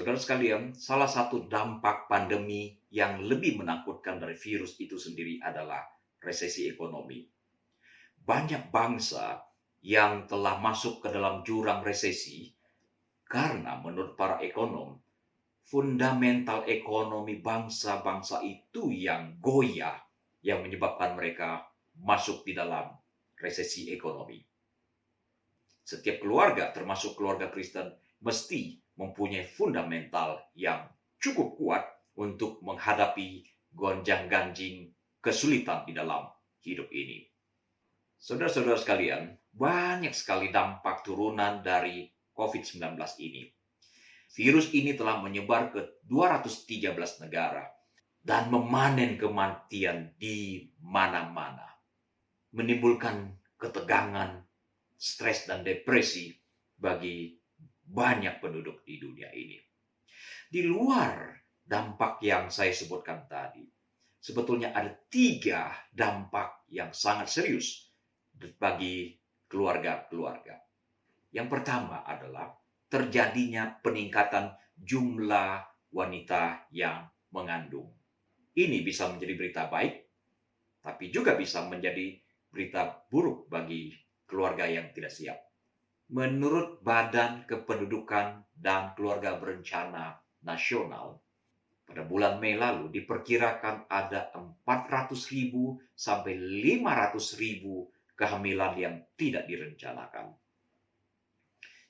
Saudara sekalian, salah satu dampak pandemi yang lebih menakutkan dari virus itu sendiri adalah resesi ekonomi. Banyak bangsa yang telah masuk ke dalam jurang resesi karena menurut para ekonom, fundamental ekonomi bangsa-bangsa itu yang goyah yang menyebabkan mereka masuk di dalam resesi ekonomi. Setiap keluarga, termasuk keluarga Kristen, mesti mempunyai fundamental yang cukup kuat untuk menghadapi gonjang-ganjing kesulitan di dalam hidup ini. Saudara-saudara sekalian, banyak sekali dampak turunan dari COVID-19 ini. Virus ini telah menyebar ke 213 negara dan memanen kematian di mana-mana. Menimbulkan ketegangan, stres dan depresi bagi banyak penduduk di dunia ini. Di luar dampak yang saya sebutkan tadi, sebetulnya ada 3 dampak yang sangat serius bagi keluarga-keluarga. Yang pertama adalah terjadinya peningkatan jumlah wanita yang mengandung. Ini bisa menjadi berita baik, tapi juga bisa menjadi berita buruk bagi keluarga yang tidak siap. Menurut Badan Kependudukan dan Keluarga Berencana Nasional, pada bulan Mei lalu diperkirakan ada 400.000 sampai 500.000 kehamilan yang tidak direncanakan.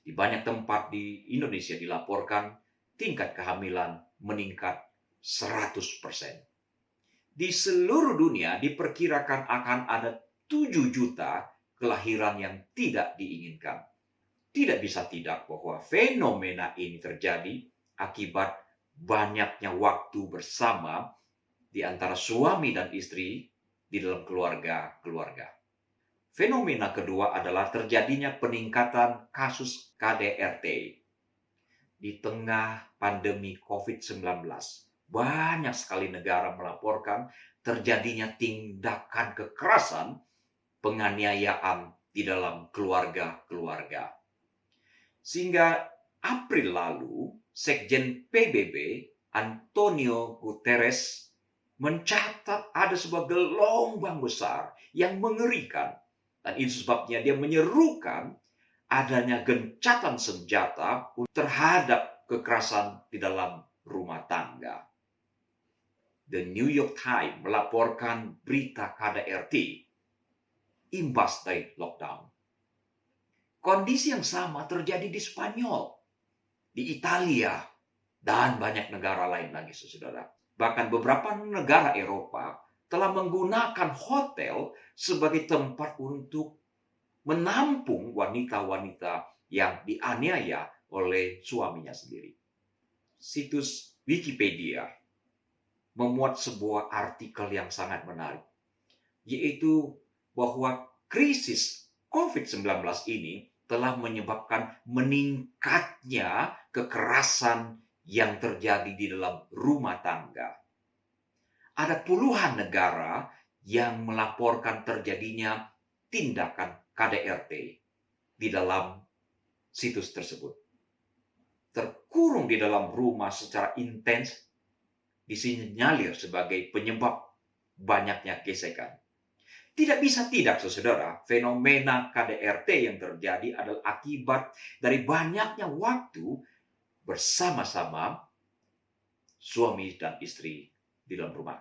Di banyak tempat di Indonesia dilaporkan tingkat kehamilan meningkat 100%. Di seluruh dunia diperkirakan akan ada 7 juta kelahiran yang tidak diinginkan. Tidak bisa tidak bahwa fenomena ini terjadi akibat banyaknya waktu bersama di antara suami dan istri di dalam keluarga-keluarga. Fenomena kedua adalah terjadinya peningkatan kasus KDRT. Di tengah pandemi COVID-19, banyak sekali negara melaporkan terjadinya tindakan kekerasan, penganiayaan di dalam keluarga-keluarga. Sehingga April lalu, Sekjen PBB Antonio Guterres mencatat ada sebuah gelombang besar yang mengerikan. Dan itu sebabnya dia menyerukan adanya gencatan senjata terhadap kekerasan di dalam rumah tangga. The New York Times melaporkan berita KDRT, imbas dari lockdown. Kondisi yang sama terjadi di Spanyol, di Italia, dan banyak negara lain lagi, saudara. Bahkan beberapa negara Eropa telah menggunakan hotel sebagai tempat untuk menampung wanita-wanita yang dianiaya oleh suaminya sendiri. Situs Wikipedia memuat sebuah artikel yang sangat menarik, yaitu bahwa krisis COVID-19 ini telah menyebabkan meningkatnya kekerasan yang terjadi di dalam rumah tangga. Ada puluhan negara yang melaporkan terjadinya tindakan KDRT di dalam situs tersebut. Terkurung di dalam rumah secara intens disinyalir sebagai penyebab banyaknya gesekan. Tidak bisa tidak, saudara, fenomena KDRT yang terjadi adalah akibat dari banyaknya waktu bersama-sama suami dan istri di dalam rumah.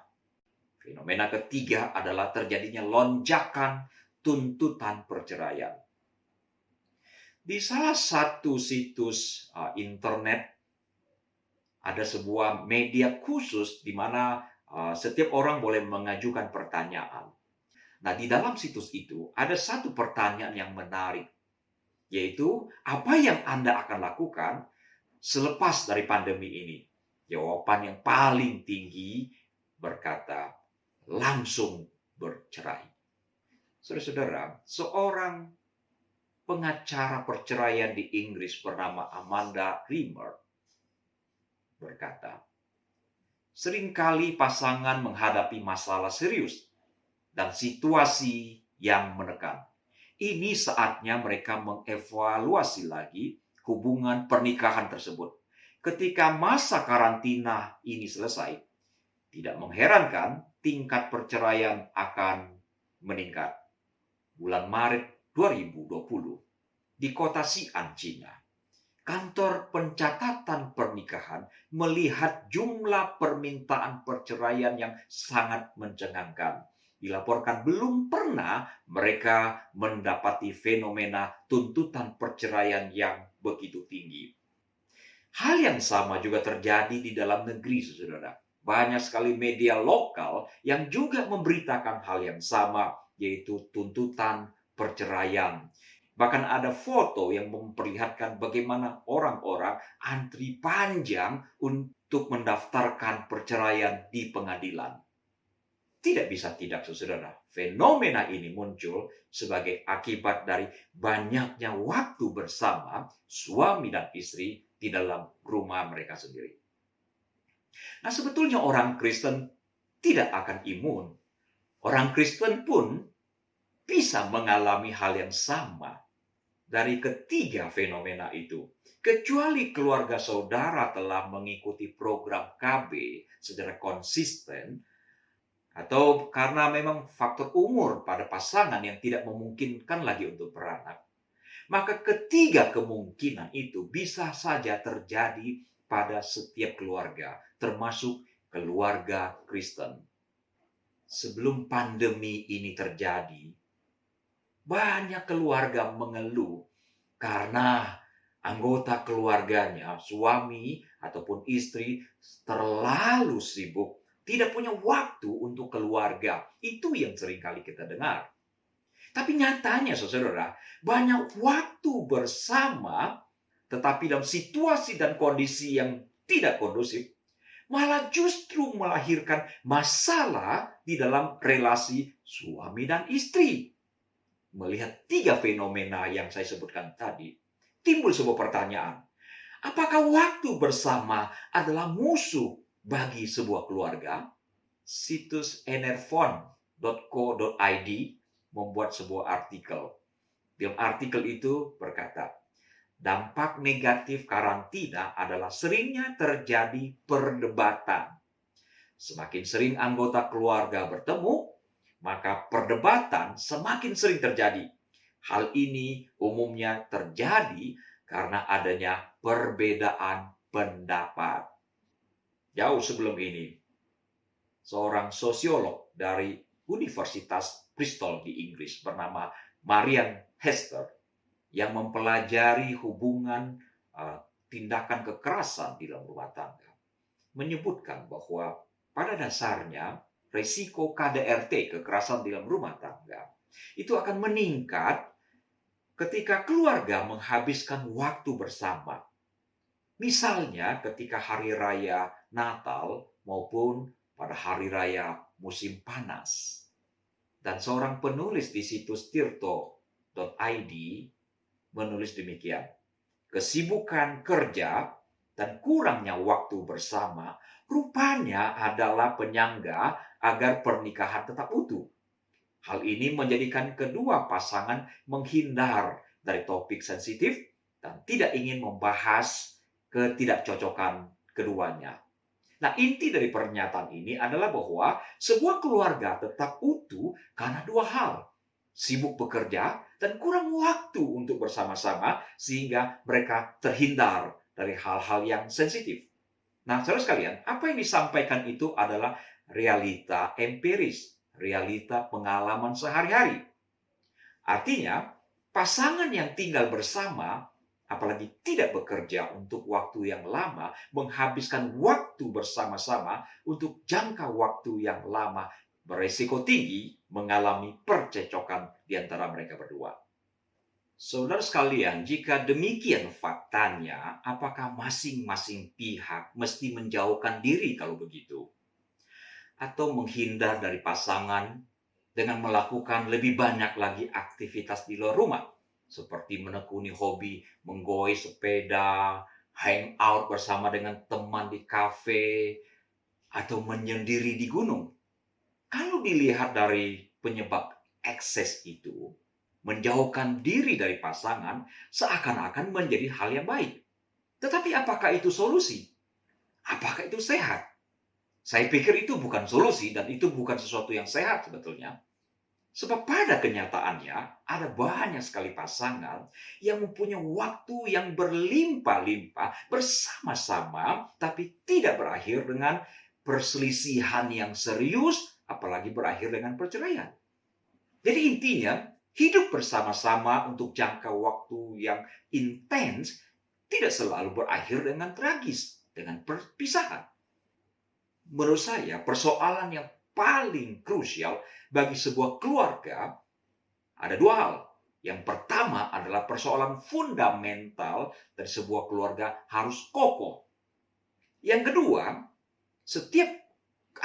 Fenomena ketiga adalah terjadinya lonjakan tuntutan perceraian. Di salah satu situs internet ada sebuah media khusus di mana setiap orang boleh mengajukan pertanyaan. Nah, di dalam situs itu ada satu pertanyaan yang menarik, yaitu apa yang Anda akan lakukan selepas dari pandemi ini? Jawaban yang paling tinggi berkata, langsung bercerai. Saudara-saudara, seorang pengacara perceraian di Inggris bernama Amanda Rimmer berkata, seringkali pasangan menghadapi masalah serius dan situasi yang menekan. Ini saatnya mereka mengevaluasi lagi hubungan pernikahan tersebut. ketika masa karantina ini selesai, tidak mengherankan tingkat perceraian akan meningkat. Bulan Maret 2020, di kota Xi'an, China, kantor pencatatan pernikahan melihat jumlah permintaan perceraian yang sangat mencengangkan. Dilaporkan belum pernah mereka mendapati fenomena tuntutan perceraian yang begitu tinggi. Hal yang sama juga terjadi di dalam negeri, saudara. Banyak sekali media lokal yang juga memberitakan hal yang sama, yaitu tuntutan perceraian. Bahkan ada foto yang memperlihatkan bagaimana orang-orang antri panjang untuk mendaftarkan perceraian di pengadilan. Tidak bisa tidak, saudara. Fenomena ini muncul sebagai akibat dari banyaknya waktu bersama suami dan istri di dalam rumah mereka sendiri. Nah, sebetulnya orang Kristen tidak akan imun. Orang Kristen pun bisa mengalami hal yang sama dari ketiga fenomena itu. Kecuali keluarga saudara telah mengikuti program KB secara konsisten, atau karena memang faktor umur pada pasangan yang tidak memungkinkan lagi untuk beranak, maka ketiga kemungkinan itu bisa saja terjadi pada setiap keluarga, termasuk keluarga Kristen. Sebelum pandemi ini terjadi, banyak keluarga mengeluh karena anggota keluarganya, suami ataupun istri, terlalu sibuk, tidak punya waktu untuk keluarga. Itu yang seringkali kita dengar. Tapi nyatanya, saudara, banyak waktu bersama, tetapi dalam situasi dan kondisi yang tidak kondusif, malah justru melahirkan masalah di dalam relasi suami dan istri. Melihat tiga fenomena yang saya sebutkan tadi, timbul sebuah pertanyaan. Apakah waktu bersama adalah musuh bagi sebuah keluarga? Situs enerphone.co.id membuat sebuah artikel. Dalam artikel itu berkata, dampak negatif karantina adalah seringnya terjadi perdebatan. Semakin sering anggota keluarga bertemu, maka perdebatan semakin sering terjadi. Hal ini umumnya terjadi karena adanya perbedaan pendapat. Jauh sebelum ini, seorang sosiolog dari Universitas Bristol di Inggris bernama Marian Hester yang mempelajari hubungan tindakan kekerasan di dalam rumah tangga menyebutkan bahwa pada dasarnya risiko KDRT, kekerasan di dalam rumah tangga, itu akan meningkat ketika keluarga menghabiskan waktu bersama. Misalnya ketika hari raya Natal maupun pada hari raya musim panas. Dan seorang penulis di situs tirto.id menulis demikian. Kesibukan kerja dan kurangnya waktu bersama rupanya adalah penyangga agar pernikahan tetap utuh. Hal ini menjadikan kedua pasangan menghindar dari topik sensitif dan tidak ingin membahas ketidakcocokan keduanya. Nah, inti dari pernyataan ini adalah bahwa sebuah keluarga tetap utuh karena dua hal. Sibuk bekerja dan kurang waktu untuk bersama-sama sehingga mereka terhindar dari hal-hal yang sensitif. Nah, saudara sekalian, apa yang disampaikan itu adalah realita empiris, realita pengalaman sehari-hari. Artinya, pasangan yang tinggal bersama, apalagi tidak bekerja untuk waktu yang lama, menghabiskan waktu bersama-sama untuk jangka waktu yang lama, beresiko tinggi mengalami percecokan di antara mereka berdua. Saudara sekalian, jika demikian faktanya, apakah masing-masing pihak mesti menjauhkan diri kalau begitu? Atau menghindar dari pasangan dengan melakukan lebih banyak lagi aktivitas di luar rumah? Seperti menekuni hobi menggoy sepeda, hangout bersama dengan teman di kafe, atau menyendiri di gunung. Kalau dilihat dari penyebab ekses itu, menjauhkan diri dari pasangan seakan-akan menjadi hal yang baik. Tetapi apakah itu solusi? Apakah itu sehat? Saya pikir itu bukan solusi dan itu bukan sesuatu yang sehat sebetulnya. Sebab pada kenyataannya ada banyak sekali pasangan yang mempunyai waktu yang berlimpah-limpah bersama-sama tapi tidak berakhir dengan perselisihan yang serius, apalagi berakhir dengan perceraian. Jadi intinya, hidup bersama-sama untuk jangka waktu yang intens tidak selalu berakhir dengan tragis, dengan perpisahan. Menurut saya, persoalan yang paling krusial bagi sebuah keluarga ada dua hal. Yang pertama adalah persoalan fundamental dari sebuah keluarga harus kokoh. Yang kedua, setiap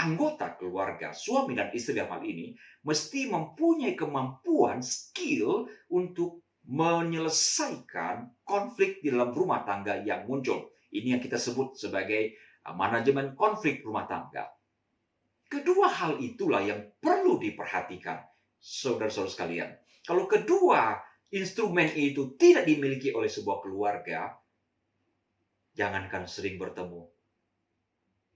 anggota keluarga, suami dan istri dalam hal ini, mesti mempunyai kemampuan, skill untuk menyelesaikan konflik di dalam rumah tangga yang muncul. Ini yang kita sebut sebagai manajemen konflik rumah tangga. Kedua hal itulah yang perlu diperhatikan, saudara-saudara sekalian. Kalau kedua instrumen itu tidak dimiliki oleh sebuah keluarga, jangankan sering bertemu,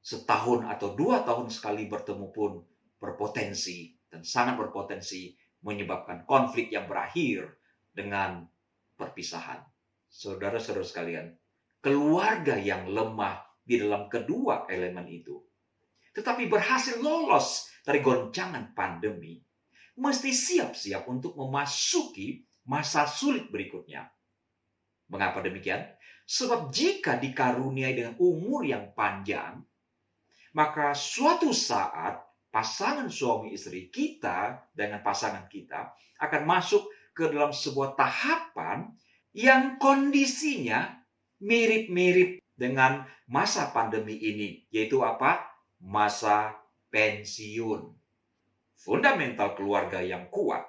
setahun atau 2 tahun sekali bertemu pun berpotensi dan sangat berpotensi menyebabkan konflik yang berakhir dengan perpisahan. Saudara-saudara sekalian, keluarga yang lemah di dalam kedua elemen itu, tetapi berhasil lolos dari goncangan pandemi, mesti siap-siap untuk memasuki masa sulit berikutnya. Mengapa demikian? Sebab jika dikaruniai dengan umur yang panjang, maka suatu saat pasangan suami istri kita dengan pasangan kita akan masuk ke dalam sebuah tahapan yang kondisinya mirip-mirip dengan masa pandemi ini, yaitu apa? Masa pensiun. Fundamental keluarga yang kuat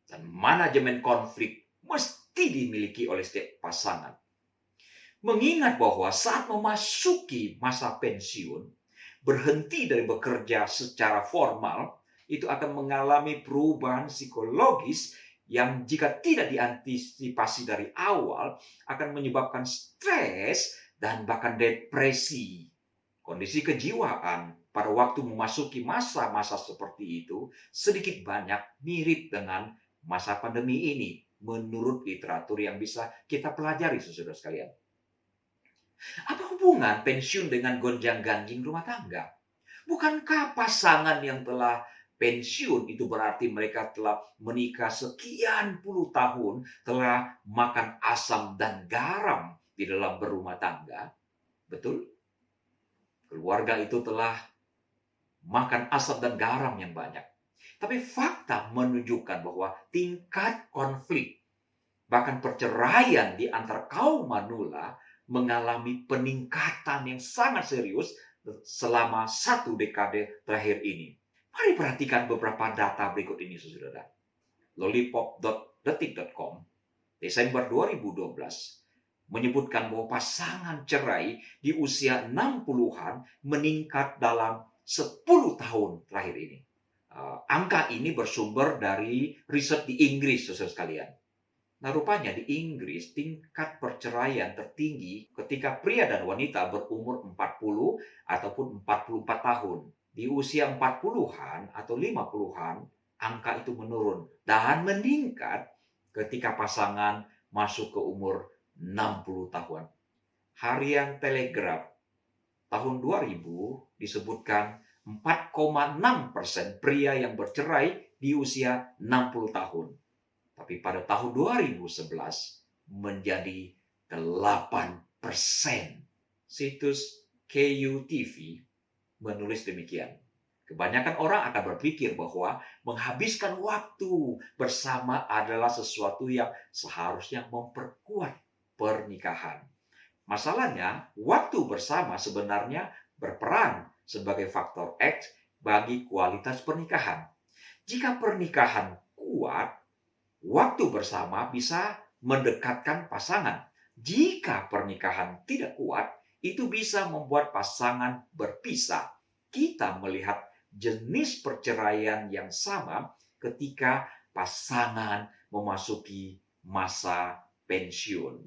dan manajemen konflik mesti dimiliki oleh setiap pasangan. Mengingat bahwa saat memasuki masa pensiun, berhenti dari bekerja secara formal, itu akan mengalami perubahan psikologis yang jika tidak diantisipasi dari awal akan menyebabkan stres dan bahkan depresi. Kondisi kejiwaan pada waktu memasuki masa-masa seperti itu sedikit banyak mirip dengan masa pandemi ini menurut literatur yang bisa kita pelajari, saudara sekalian. Apa hubungan pensiun dengan gonjang-ganjing rumah tangga? Bukankah pasangan yang telah pensiun itu berarti mereka telah menikah sekian puluh tahun, telah makan asam dan garam di dalam berumah tangga? Betul? Keluarga itu telah makan asam dan garam yang banyak. Tapi fakta menunjukkan bahwa tingkat konflik, bahkan perceraian di antara kaum manula mengalami peningkatan yang sangat serius selama 1 dekade terakhir ini. Mari perhatikan beberapa data berikut ini, saudara. Lollipop.detik.com Desember 2012 menyebutkan bahwa pasangan cerai di usia 60-an meningkat dalam 10 tahun terakhir ini. Angka ini bersumber dari riset di Inggris, saudara sekalian. Nah, rupanya di Inggris tingkat perceraian tertinggi ketika pria dan wanita berumur 40 ataupun 44 tahun. Di usia 40-an atau 50-an, angka itu menurun dan meningkat ketika pasangan masuk ke umur 60 tahun. Harian Telegraph tahun 2000 disebutkan 4,6% pria yang bercerai di usia 60 tahun. Tapi pada tahun 2011 menjadi 8%. Situs KUTV menulis demikian. Kebanyakan orang akan berpikir bahwa menghabiskan waktu bersama adalah sesuatu yang seharusnya memperkuat pernikahan. Masalahnya, waktu bersama sebenarnya berperan sebagai faktor X bagi kualitas pernikahan. Jika pernikahan kuat, waktu bersama bisa mendekatkan pasangan. Jika pernikahan tidak kuat, itu bisa membuat pasangan berpisah. Kita melihat jenis perceraian yang sama ketika pasangan memasuki masa pensiun.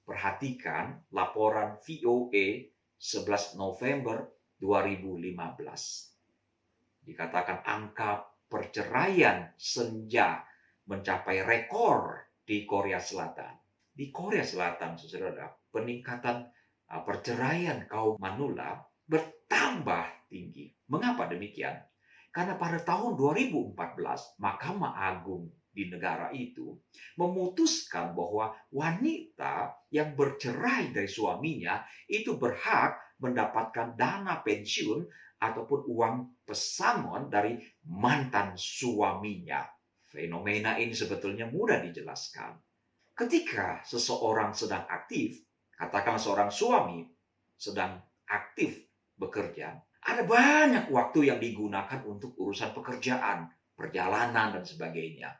Perhatikan laporan VOA 11 November 2015. Dikatakan angka perceraian senja mencapai rekor di Korea Selatan. Di Korea Selatan, saudara, peningkatan perceraian kaum manula bertambah tinggi. Mengapa demikian? Karena pada tahun 2014, Mahkamah Agung di negara itu memutuskan bahwa wanita yang bercerai dari suaminya itu berhak mendapatkan dana pensiun ataupun uang pesangon dari mantan suaminya. Fenomena ini sebetulnya mudah dijelaskan. Ketika seseorang sedang aktif, katakanlah seorang suami sedang aktif bekerja, ada banyak waktu yang digunakan untuk urusan pekerjaan, perjalanan, dan sebagainya.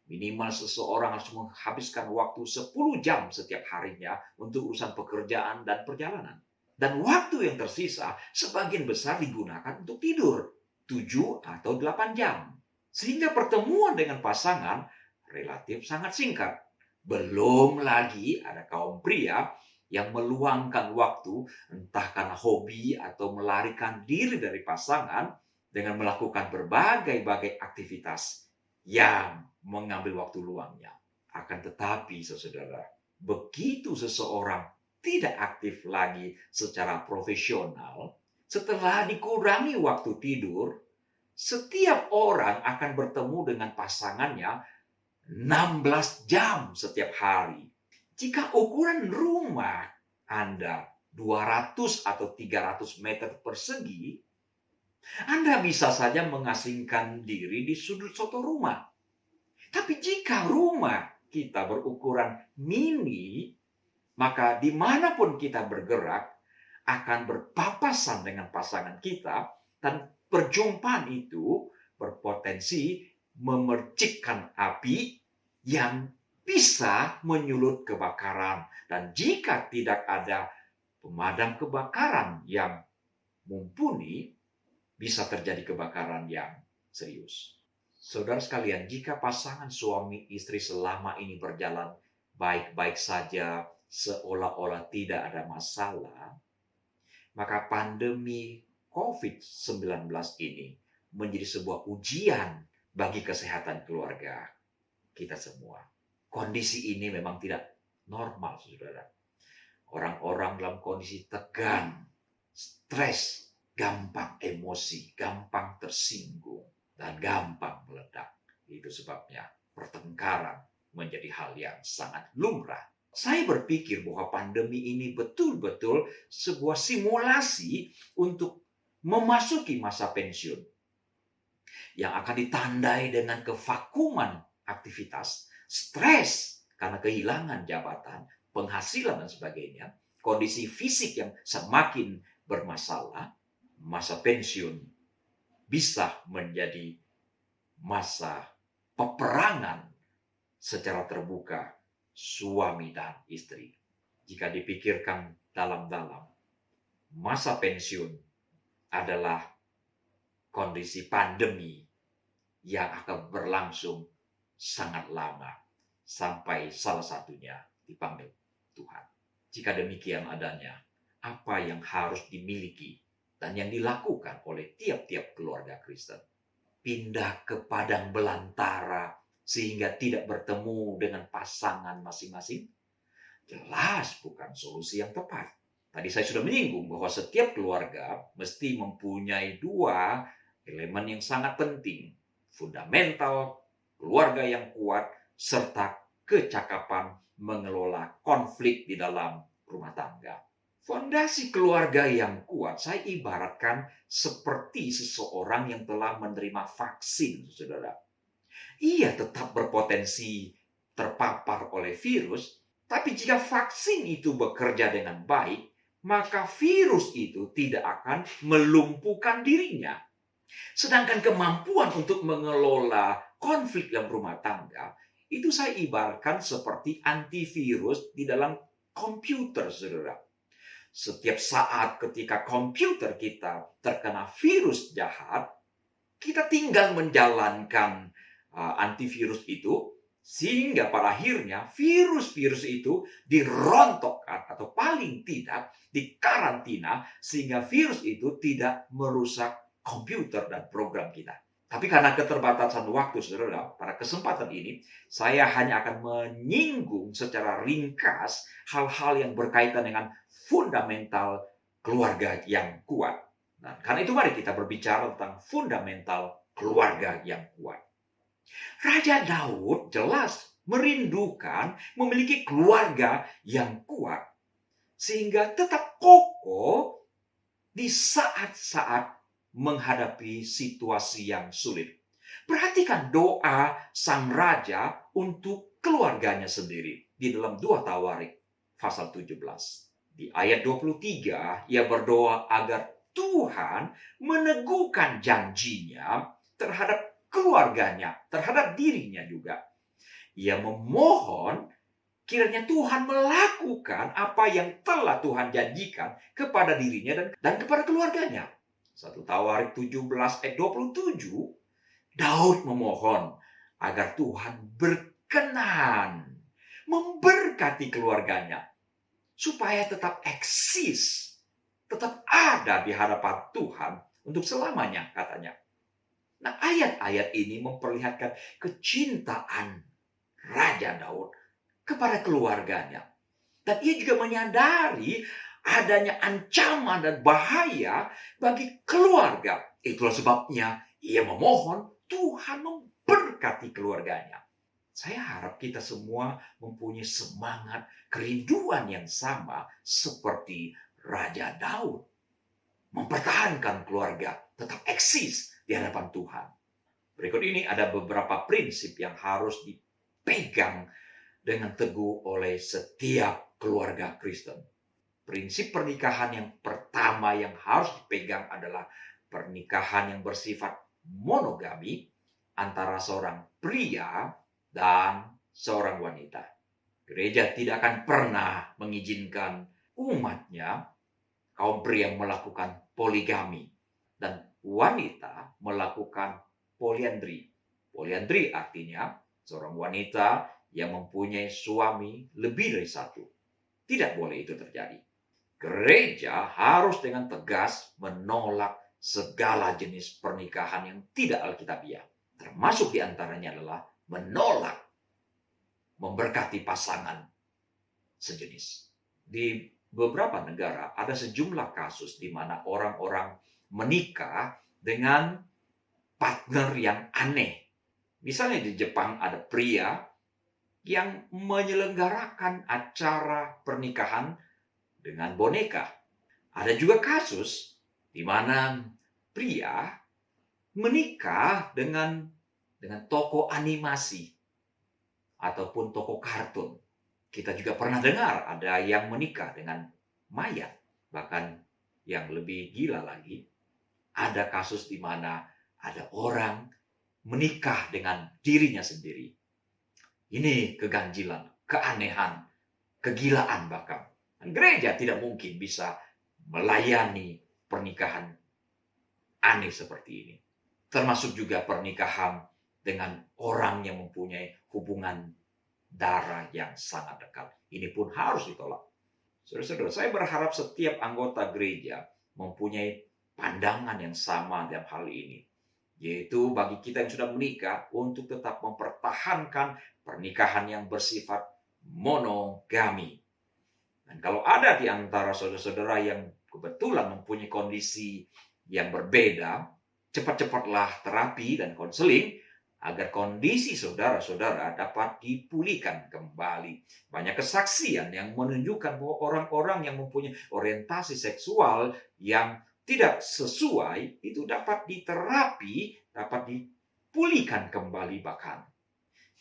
Minimal seseorang harus menghabiskan waktu 10 jam setiap harinya untuk urusan pekerjaan dan perjalanan. Dan waktu yang tersisa sebagian besar digunakan untuk tidur, 7 atau 8 jam. Sehingga pertemuan dengan pasangan relatif sangat singkat. Belum lagi ada kaum pria yang meluangkan waktu entah karena hobi atau melarikan diri dari pasangan dengan melakukan berbagai aktivitas yang mengambil waktu luangnya. Akan tetapi, saudara, begitu seseorang tidak aktif lagi secara profesional, setelah dikurangi waktu tidur, setiap orang akan bertemu dengan pasangannya 16 jam setiap hari. Jika ukuran rumah Anda 200 atau 300 meter persegi, Anda bisa saja mengasingkan diri di sudut suatu rumah. Tapi jika rumah kita berukuran mini, maka dimanapun kita bergerak akan berpapasan dengan pasangan kita, dan perjumpaan itu berpotensi memercikkan api yang bisa menyulut kebakaran. Dan jika tidak ada pemadam kebakaran yang mumpuni, bisa terjadi kebakaran yang serius. Saudara sekalian, jika pasangan suami istri selama ini berjalan baik-baik saja, seolah-olah tidak ada masalah, maka pandemi COVID-19 ini menjadi sebuah ujian bagi kesehatan keluarga kita semua. Kondisi ini memang tidak normal, saudara. Orang-orang dalam kondisi tegang, stres, gampang emosi, gampang tersinggung, dan gampang meledak. Itu sebabnya pertengkaran menjadi hal yang sangat lumrah. Saya berpikir bahwa pandemi ini betul-betul sebuah simulasi untuk memasuki masa pensiun yang akan ditandai dengan kevakuman aktivitas, stres karena kehilangan jabatan, penghasilan, dan sebagainya, kondisi fisik yang semakin bermasalah. Masa pensiun bisa menjadi masa peperangan secara terbuka suami dan istri. Jika dipikirkan dalam-dalam, masa pensiun adalah kondisi pandemi yang akan berlangsung sangat lama sampai salah satunya dipanggil Tuhan. Jika demikian adanya, apa yang harus dimiliki dan yang dilakukan oleh tiap-tiap keluarga Kristen? Pindah ke padang belantara sehingga tidak bertemu dengan pasangan masing-masing? Jelas bukan solusi yang tepat. Tadi saya sudah menyinggung bahwa setiap keluarga mesti mempunyai dua elemen yang sangat penting. Fundamental, keluarga yang kuat, serta kecakapan mengelola konflik di dalam rumah tangga. Fondasi keluarga yang kuat saya ibaratkan seperti seseorang yang telah menerima vaksin, saudara. Ia tetap berpotensi terpapar oleh virus, tapi jika vaksin itu bekerja dengan baik, maka virus itu tidak akan melumpuhkan dirinya. Sedangkan kemampuan untuk mengelola konflik dalam rumah tangga, itu saya ibaratkan seperti antivirus di dalam komputer, saudara. Setiap saat ketika komputer kita terkena virus jahat, kita tinggal menjalankan antivirus itu, Sehingga pada akhirnya virus-virus itu dirontokkan atau paling tidak dikarantina sehingga virus itu tidak merusak komputer dan program kita. Tapi karena keterbatasan waktu, saudara, pada kesempatan ini saya hanya akan menyinggung secara ringkas hal-hal yang berkaitan dengan fundamental keluarga yang kuat. Nah, karena itu mari kita berbicara tentang fundamental keluarga yang kuat. Raja Daud jelas merindukan memiliki keluarga yang kuat sehingga tetap kokoh di saat-saat menghadapi situasi yang sulit. Perhatikan doa sang raja untuk keluarganya sendiri di dalam 2 Tawarik pasal 17. Di ayat 23 ia berdoa agar Tuhan meneguhkan janjinya terhadap keluarganya, terhadap dirinya juga. Ia memohon kiranya Tuhan melakukan apa yang telah Tuhan janjikan kepada dirinya dan kepada keluarganya. 1 Tawarik 17 ayat 27, Daud memohon agar Tuhan berkenan memberkati keluarganya supaya tetap eksis, tetap ada di hadapan Tuhan untuk selamanya, katanya. Nah, ayat-ayat ini memperlihatkan kecintaan Raja Daud kepada keluarganya. Dan ia juga menyadari adanya ancaman dan bahaya bagi keluarga. Itulah sebabnya ia memohon Tuhan memberkati keluarganya. Saya harap kita semua mempunyai semangat kerinduan yang sama seperti Raja Daud. Mempertahankan keluarga tetap eksis di hadapan Tuhan. Berikut ini ada beberapa prinsip yang harus dipegang dengan teguh oleh setiap keluarga Kristen. Prinsip pernikahan yang pertama yang harus dipegang adalah pernikahan yang bersifat monogami antara seorang pria dan seorang wanita. Gereja tidak akan pernah mengizinkan umatnya, kaum pria, melakukan poligami dan wanita melakukan poliandri. Poliandri artinya seorang wanita yang mempunyai suami lebih dari satu. Tidak boleh itu terjadi. Gereja harus dengan tegas menolak segala jenis pernikahan yang tidak alkitabiah. Termasuk diantaranya adalah menolak memberkati pasangan sejenis. Di beberapa negara ada sejumlah kasus di mana orang-orang menikah dengan partner yang aneh. Misalnya di Jepang ada pria yang menyelenggarakan acara pernikahan dengan boneka. Ada juga kasus di mana pria menikah dengan tokoh animasi ataupun tokoh kartun. Kita juga pernah dengar ada yang menikah dengan mayat. Bahkan yang lebih gila lagi, ada kasus di mana ada orang menikah dengan dirinya sendiri. Ini keganjilan, keanehan, kegilaan bahkan. Dan gereja tidak mungkin bisa melayani pernikahan aneh seperti ini. Termasuk juga pernikahan dengan orang yang mempunyai hubungan darah yang sangat dekat. Ini pun harus ditolak. Saudara-saudara, saya berharap setiap anggota gereja mempunyai pandangan yang sama dalam hal ini. Yaitu bagi kita yang sudah menikah untuk tetap mempertahankan pernikahan yang bersifat monogami. Dan kalau ada di antara saudara-saudara yang kebetulan mempunyai kondisi yang berbeda, cepat-cepatlah terapi dan konseling agar kondisi saudara-saudara dapat dipulihkan kembali. Banyak kesaksian yang menunjukkan bahwa orang-orang yang mempunyai orientasi seksual yang tidak sesuai itu dapat diterapi, dapat dipulihkan kembali bahkan.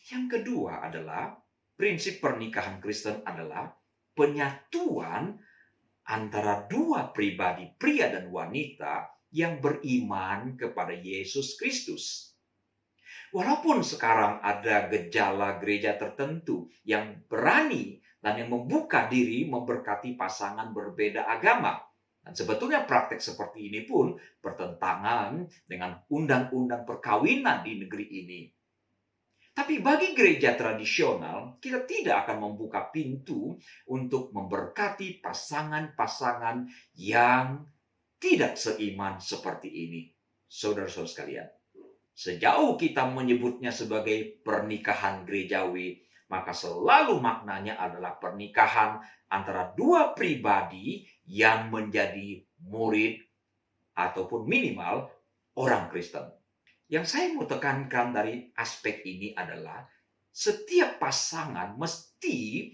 Yang kedua adalah prinsip pernikahan Kristen adalah penyatuan antara dua pribadi, pria dan wanita yang beriman kepada Yesus Kristus. Walaupun sekarang ada gejala gereja tertentu yang berani dan yang membuka diri memberkati pasangan berbeda agama. Dan sebetulnya praktek seperti ini pun bertentangan dengan undang-undang perkawinan di negeri ini. Tapi bagi gereja tradisional, kita tidak akan membuka pintu untuk memberkati pasangan-pasangan yang tidak seiman seperti ini. Saudara-saudara sekalian, sejauh kita menyebutnya sebagai pernikahan gerejawi, maka selalu maknanya adalah pernikahan antara dua pribadi yang menjadi murid ataupun minimal orang Kristen. Yang saya mau tekankan dari aspek ini adalah setiap pasangan mesti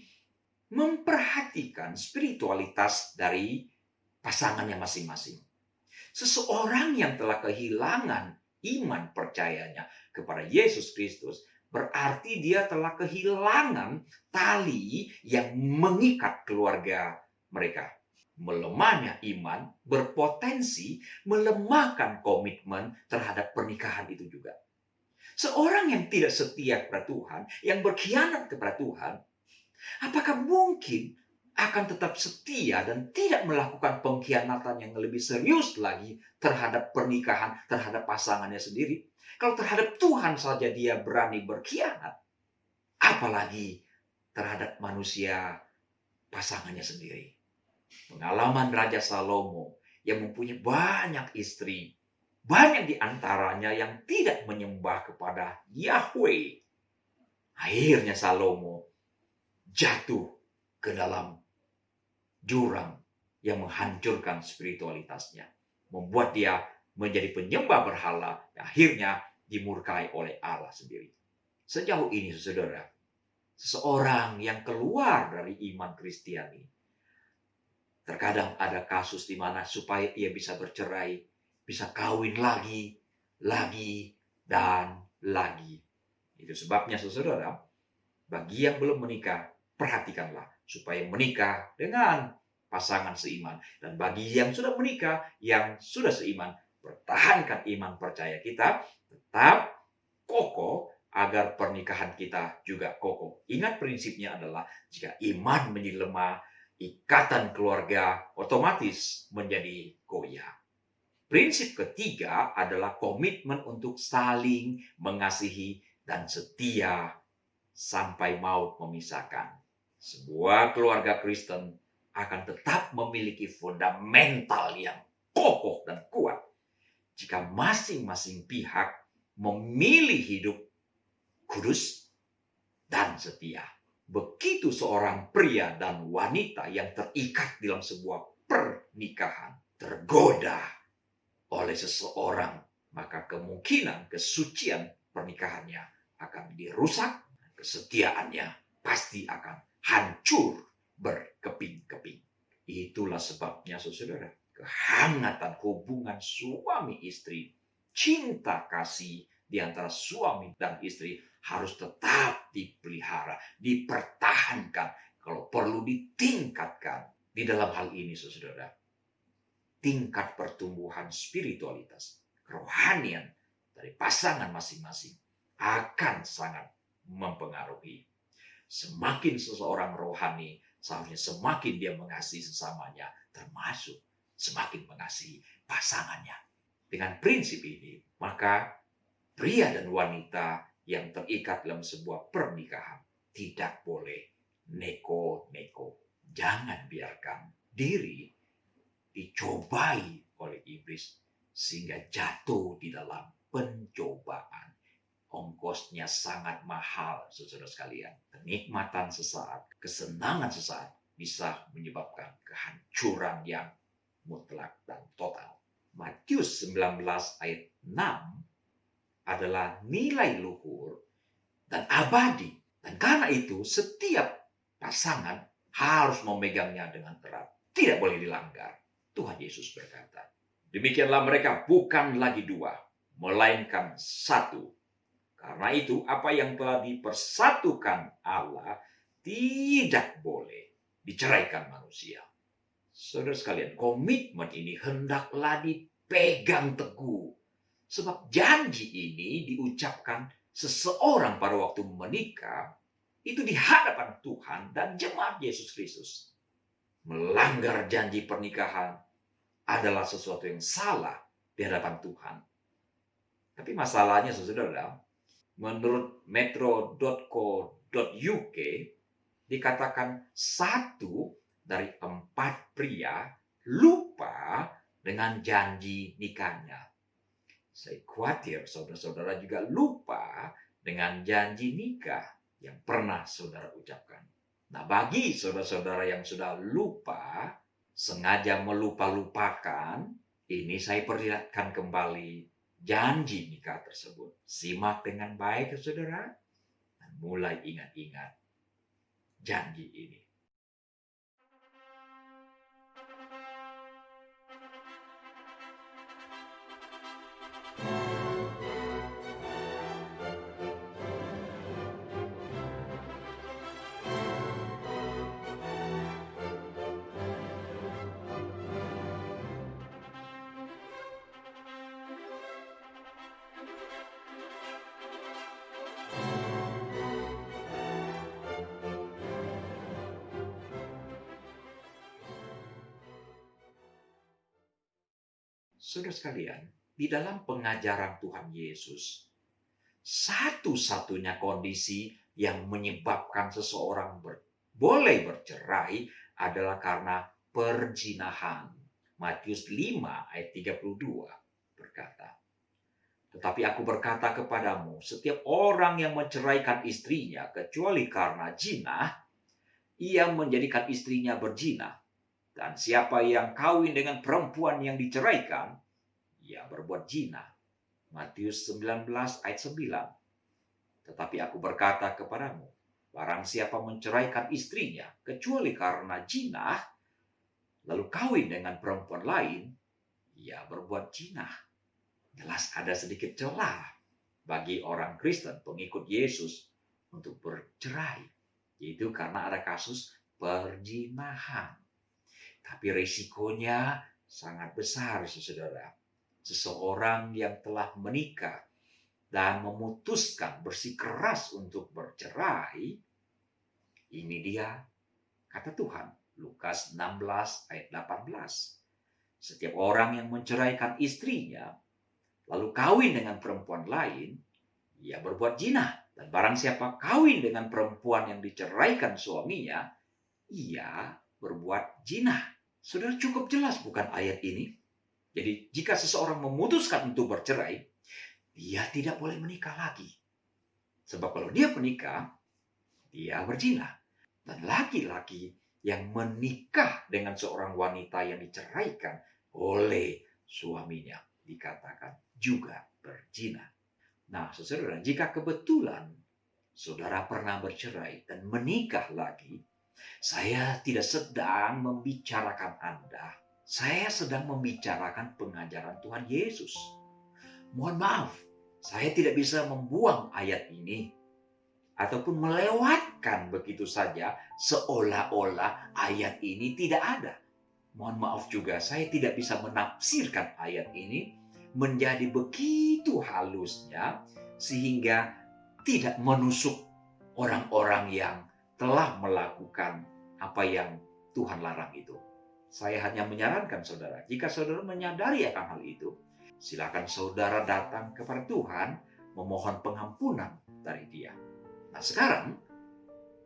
memperhatikan spiritualitas dari pasangannya masing-masing. Seseorang yang telah kehilangan iman percayanya kepada Yesus Kristus, berarti dia telah kehilangan tali yang mengikat keluarga mereka. Melemahnya iman berpotensi melemahkan komitmen terhadap pernikahan itu juga. Seorang yang tidak setia kepada Tuhan, yang berkhianat kepada Tuhan, apakah mungkin akan tetap setia dan tidak melakukan pengkhianatan yang lebih serius lagi terhadap pernikahan, terhadap pasangannya sendiri? Kalau terhadap Tuhan saja dia berani berkhianat, apalagi terhadap manusia pasangannya sendiri. Pengalaman Raja Salomo yang mempunyai banyak istri, banyak di antaranya yang tidak menyembah kepada Yahweh. Akhirnya Salomo jatuh ke dalam jurang yang menghancurkan spiritualitasnya, membuat dia menjadi penyembah berhala, akhirnya dimurkai oleh Allah sendiri. Sejauh ini, saudara, seseorang yang keluar dari iman Kristiani, terkadang ada kasus di mana supaya ia bisa bercerai, bisa kawin lagi, dan lagi. Itu sebabnya, saudara, bagi yang belum menikah, perhatikanlah supaya menikah dengan pasangan seiman. Dan bagi yang sudah menikah, yang sudah seiman, pertahankan iman percaya kita, tetap kokoh agar pernikahan kita juga kokoh. Ingat prinsipnya adalah jika iman menjadi lemah, ikatan keluarga otomatis menjadi goyah. Prinsip ketiga adalah komitmen untuk saling mengasihi dan setia sampai maut memisahkan. Sebuah keluarga Kristen akan tetap memiliki fundamental yang kokoh dan kuat jika masing-masing pihak memilih hidup kudus dan setia. Begitu seorang pria dan wanita yang terikat dalam sebuah pernikahan tergoda oleh seseorang, maka kemungkinan kesucian pernikahannya akan dirusak, kesetiaannya pasti akan hancur berkeping-keping. Itulah sebabnya, saudara, kehangatan hubungan suami istri, cinta kasih di antara suami dan istri harus tetap dipelihara, dipertahankan, kalau perlu ditingkatkan. Di dalam hal ini, saudara, tingkat pertumbuhan spiritualitas, kerohanian dari pasangan masing-masing akan sangat mempengaruhi. Semakin seseorang rohani, seharusnya semakin dia mengasihi sesamanya, termasuk semakin mengasihi pasangannya. Dengan prinsip ini, maka pria dan wanita yang terikat dalam sebuah pernikahan tidak boleh neko-neko. Jangan biarkan diri dicobai oleh iblis sehingga jatuh di dalam pencobaan. Ongkosnya sangat mahal, saudara sekalian. Kenikmatan sesaat, kesenangan sesaat bisa menyebabkan kehancuran yang mutlak dan total. Matius 19 ayat 6 adalah nilai luhur dan abadi. Dan karena itu setiap pasangan harus memegangnya dengan erat. Tidak boleh dilanggar. Tuhan Yesus berkata, demikianlah mereka bukan lagi dua, melainkan satu. Karena itu apa yang telah dipersatukan Allah tidak boleh diceraikan manusia. Saudara sekalian, komitmen ini hendaklah dipegang teguh. Sebab janji ini diucapkan seseorang pada waktu menikah itu di hadapan Tuhan dan jemaat Yesus Kristus. Melanggar janji pernikahan adalah sesuatu yang salah di hadapan Tuhan. Tapi masalahnya, saudara, Menurut metro.co.uk, dikatakan 1 dari 4 pria lupa dengan janji nikahnya. Saya khawatir saudara-saudara juga lupa dengan janji nikah yang pernah saudara ucapkan. Nah, bagi saudara-saudara yang sudah lupa, sengaja melupa-lupakan, ini saya perlihatkan kembali janji nikah tersebut. Simak dengan baik, saudara, dan mulai ingat-ingat janji ini. Saudara sekalian, di dalam pengajaran Tuhan Yesus, satu-satunya kondisi yang menyebabkan seseorang boleh bercerai adalah karena perzinahan. Matius 5 ayat 32 berkata, "Tetapi aku berkata kepadamu, setiap orang yang menceraikan istrinya kecuali karena zina, ia menjadikan istrinya berzina. Dan siapa yang kawin dengan perempuan yang diceraikan, ia berbuat zina." Matius 19 ayat 9. "Tetapi aku berkata kepadamu, barang siapa menceraikan istrinya kecuali karena zina, lalu kawin dengan perempuan lain, ia berbuat zina." Jelas ada sedikit celah bagi orang Kristen pengikut Yesus untuk bercerai, yaitu karena ada kasus perzinahan. Tapi risikonya sangat besar, saudara. Seseorang yang telah menikah dan memutuskan bersikeras untuk bercerai, ini dia kata Tuhan, Lukas 16 ayat 18. "Setiap orang yang menceraikan istrinya, lalu kawin dengan perempuan lain, ia berbuat zina. Dan barang siapa kawin dengan perempuan yang diceraikan suaminya, ia berbuat zina." Saudara, cukup jelas bukan ayat ini? Jadi jika seseorang memutuskan untuk bercerai, dia tidak boleh menikah lagi. Sebab kalau dia menikah, dia berzina. Dan laki-laki yang menikah dengan seorang wanita yang diceraikan oleh suaminya dikatakan juga berzina. Nah, saudara, jika kebetulan saudara pernah bercerai dan menikah lagi, saya tidak sedang membicarakan Anda. Saya sedang membicarakan pengajaran Tuhan Yesus. Mohon maaf, saya tidak bisa membuang ayat ini ataupun melewatkan begitu saja seolah-olah ayat ini tidak ada. Mohon maaf juga, saya tidak bisa menafsirkan ayat ini menjadi begitu halusnya sehingga tidak menusuk orang-orang yang telah melakukan apa yang Tuhan larang itu. Saya hanya menyarankan saudara, jika saudara menyadari akan hal itu, silakan saudara datang kepada Tuhan memohon pengampunan dari Dia. Nah, sekarang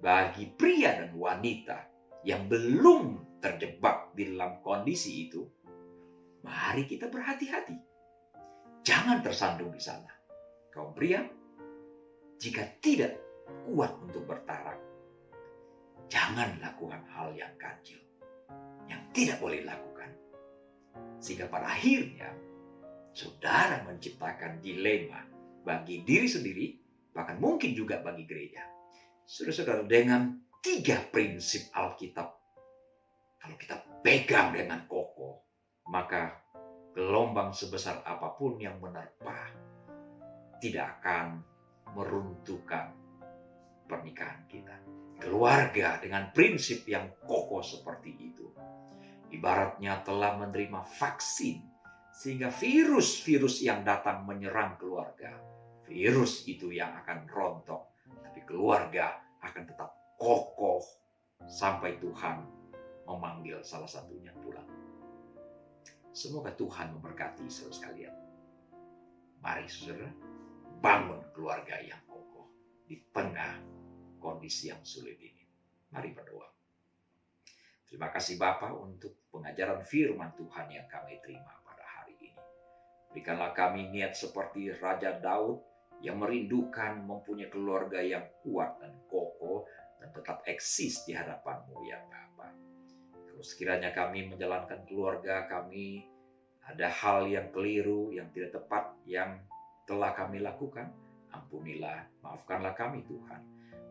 bagi pria dan wanita yang belum terjebak di dalam kondisi itu, mari kita berhati-hati. Jangan tersandung di sana. Kaum pria, jika tidak kuat untuk bertarung, jangan lakukan hal yang ganjil, yang tidak boleh lakukan. Sehingga pada akhirnya, saudara menciptakan dilema bagi diri sendiri, bahkan mungkin juga bagi gereja. Saudara-saudara, dengan 3 prinsip Alkitab, kalau kita pegang dengan kokoh, maka gelombang sebesar apapun yang menerpa tidak akan meruntuhkan pernikahan kita. Keluarga dengan prinsip yang kokoh seperti itu, ibaratnya telah menerima vaksin, sehingga virus-virus yang datang menyerang keluarga, virus itu yang akan rontok, tapi keluarga akan tetap kokoh sampai Tuhan memanggil salah satunya pulang. Semoga Tuhan memberkati saudara sekalian. Mari saudara, membangun keluarga yang kokoh di tengah kondisi yang sulit ini. Mari berdoa. Terima kasih Bapa untuk pengajaran firman Tuhan yang kami terima pada hari ini. Berikanlah kami niat seperti Raja Daud yang merindukan mempunyai keluarga yang kuat dan kokoh dan tetap eksis di hadapan-Mu ya Bapa. Kalau sekiranya kami menjalankan keluarga kami, ada hal yang keliru, yang tidak tepat, yang telah kami lakukan, ampunilah, maafkanlah kami Tuhan.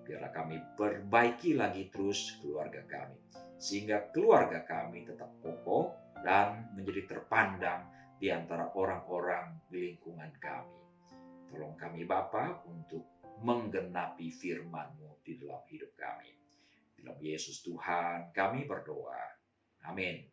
Biarlah kami perbaiki lagi terus keluarga kami, sehingga keluarga kami tetap kokoh dan menjadi terpandang di antara orang-orang di lingkungan kami. Tolong kami Bapa untuk menggenapi firman-Mu di dalam hidup kami. Dalam Yesus Tuhan kami berdoa. Amin.